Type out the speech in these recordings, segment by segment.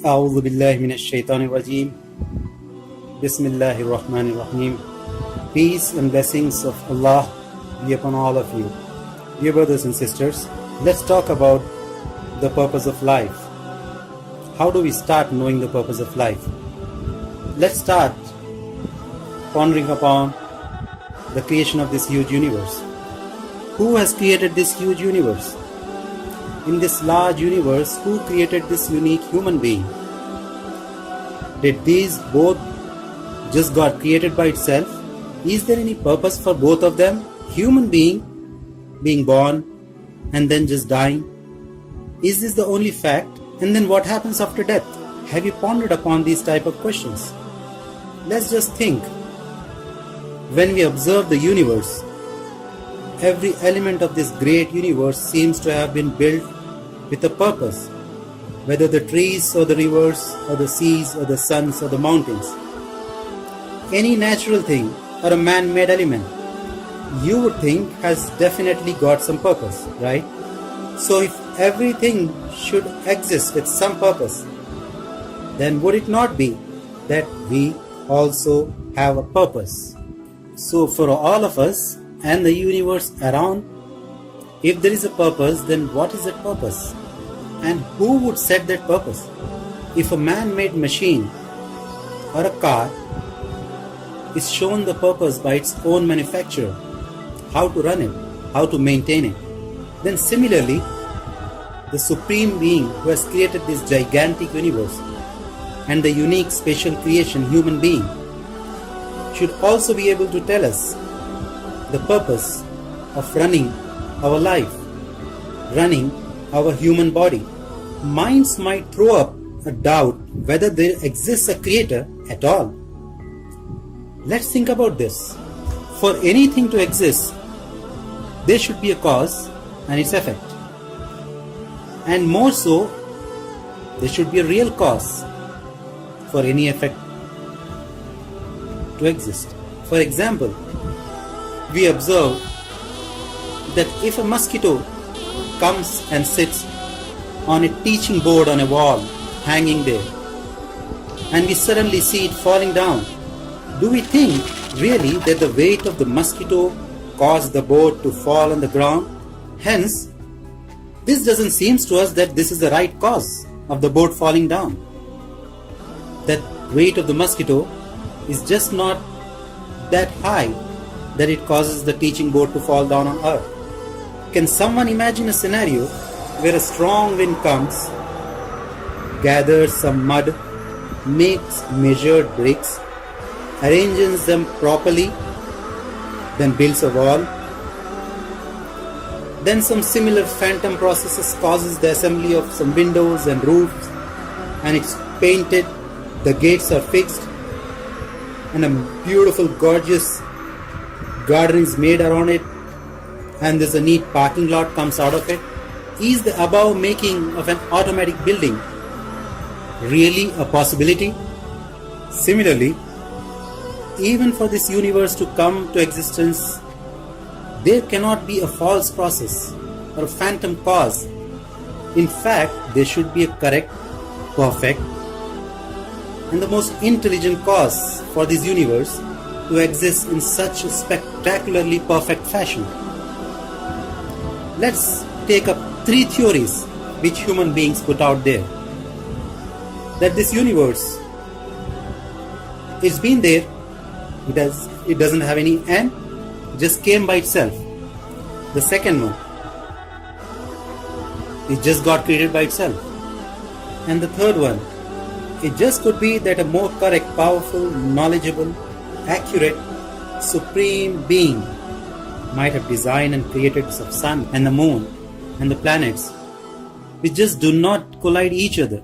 أعوذ بالله من الشيطان الرجيم. Bismillahir Rahmanir Rahim. Peace and blessings of Allah be upon all of you. Dear brothers and sisters, let's talk about the purpose of life. How do we start knowing the purpose of life? Let's start pondering upon the creation of this huge universe. Who has created this huge universe? In this large universe, who created this unique human being? Did these both just got created by itself? Is there any purpose for both of them? Human being born and then just dying? Is this the only fact? And then what happens after death? Have you pondered upon these type of questions? Let's just think. When we observe the universe, every element of this great universe seems to have been built with a purpose, whether the trees or the rivers or the seas or the suns or the mountains. Any natural thing or a man-made element, you would think has definitely got some purpose, right? So if everything should exist with some purpose, then would it not be that we also have a purpose? So for all of us and the universe around, if there is a purpose, then what is that purpose? And who would set that purpose? If a man-made machine or a car is shown the purpose by its own manufacturer, how to run it, how to maintain it, then similarly, the supreme being who has created this gigantic universe and the unique special creation human being should also be able to tell us the purpose of running our life, running our human body. Minds might throw up a doubt whether there exists a creator at all. Let's think about this. For anything to exist, there should be a cause and its effect. And more so, there should be a real cause for any effect to exist. For example, we observe that if a mosquito comes and sits on a teaching board on a wall hanging there, and we suddenly see it falling down, do we think really that the weight of the mosquito caused the board to fall on the ground? Hence, this doesn't seem to us that this is the right cause of the board falling down. That weight of the mosquito is just not that high that it causes the teaching board to fall down on earth. Can someone imagine a scenario where a strong wind comes, gathers some mud, makes measured bricks, arranges them properly, then builds a wall? Then some similar phantom processes causes the assembly of some windows and roofs, and it's painted, the gates are fixed, and a beautiful gorgeous garden is made around it, and there's a neat parking lot comes out of it. Is the above making of an automatic building really a possibility? Similarly, even for this universe to come to existence, there cannot be a false process or a phantom cause. In fact, there should be a correct, perfect, and the most intelligent cause for this universe to exist in such a spectacularly perfect fashion. Let's take up 3 theories which human beings put out there. That this universe, it's been there, it doesn't have any end, just came by itself. The second one, it just got created by itself. And the third one, it just could be that a more correct, powerful, knowledgeable, accurate, supreme being might have designed and created the sun and the moon and the planets, which just do not collide each other,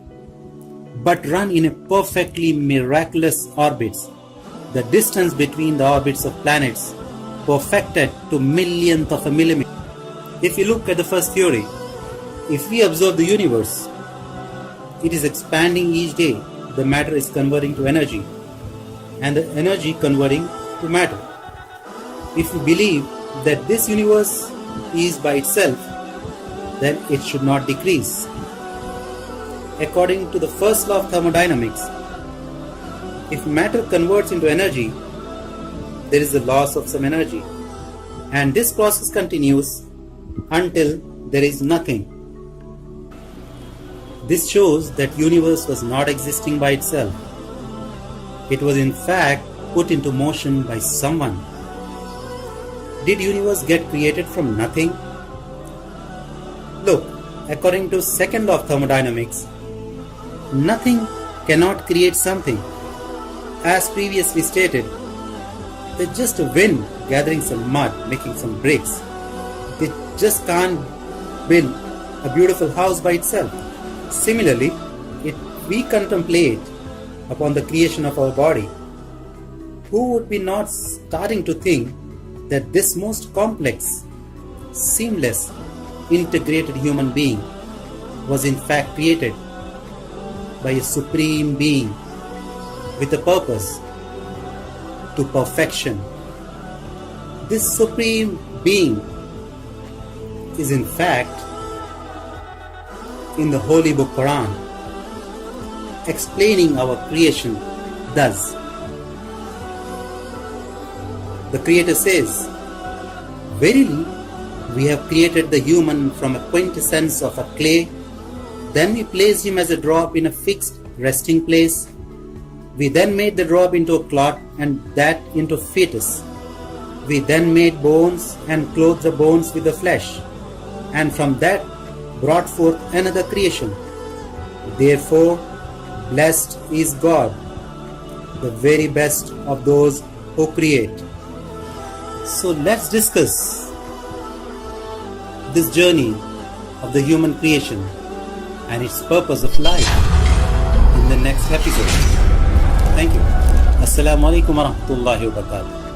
but run in a perfectly miraculous orbits. The distance between the orbits of planets perfected to millionth of a millimeter. If you look at the first theory, if we observe the universe, it is expanding each day. The matter is converting to energy, and the energy converting to matter. If we believe that this universe is by itself, then it should not decrease. according to the first law of thermodynamics, if matter converts into energy, there is a loss of some energy, and this process continues until there is nothing. This shows that universe was not existing by itself. It was in fact put into motion by someone. Did universe get created from nothing? Look, according to second law of thermodynamics, nothing cannot create something. As previously stated, it's just a wind gathering some mud, making some bricks. It just can't build a beautiful house by itself. Similarly, if we contemplate upon the creation of our body, who would be not starting to think that this most complex, seamless, integrated human being was in fact created by a supreme being with a purpose to perfection. This supreme being is in fact in the Holy Book Quran, explaining our creation thus. The Creator says, "Verily, we have created the human from a quintessence of a clay. Then we placed him as a drop in a fixed resting place. We then made the drop into a clot and that into a fetus. We then made bones and clothed the bones with the flesh, and from that brought forth another creation. Therefore, blessed is God, the very best of those who create." So let's discuss this journey of the human creation and its purpose of life in the next episode. Thank you. Assalamu alaikum wa rahmatullahi wa barakatuh.